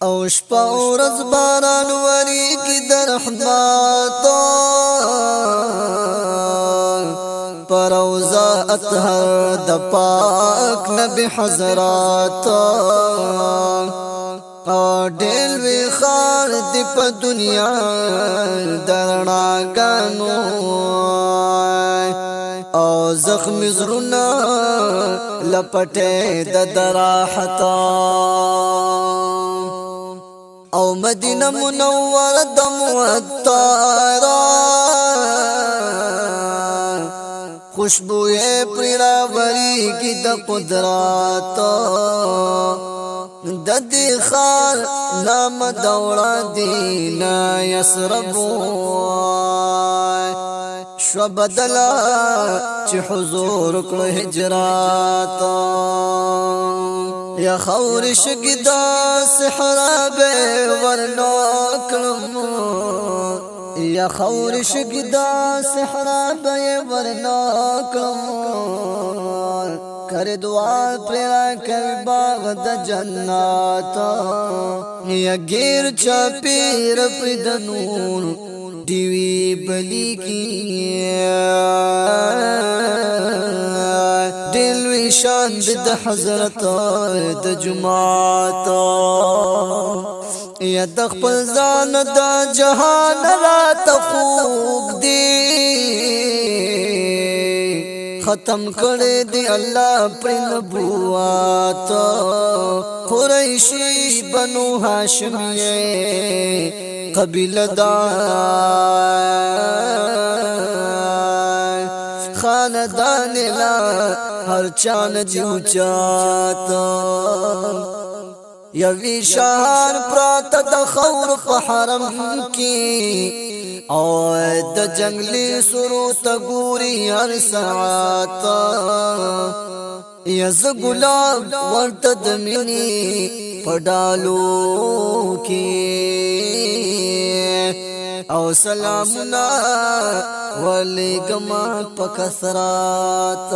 او شپه ورځ باران وریږي د رحمت پر روضه اطهر د پاک نبی حضرات ډېر وی خار دی په دنیا درناګانو او زخم زړونه لپټه د دراحتا او مدینه منوره د معطره خوشبوئے پریرا وری کی د قدرات د دې خار نام دوړه دینا یسربو شو بدلا چې حضور کړه هجرات یا خور شګدا صحرا به ورنو کړم یا خور شګدا صحرا به ورنو کړم کر دعا پر کر باغ د جنات یا غیر چپیر پر د نور دیوی بلی کی دلوی شان د حضرت د جماعت یا د خپل ځان د جهان را تخوق دی ختم کړي دی الله پر نبوات قریشی بنو هاشمیه قبیله دا خاندان لا هر چان دیو چاته یوی شهر پرات د خور په حرم کې او د جنگلی سرو ته ګوري هر ساعت یز ګلاب ورته د مینې پډالو کې او سلامنا ولی گما پا کثرات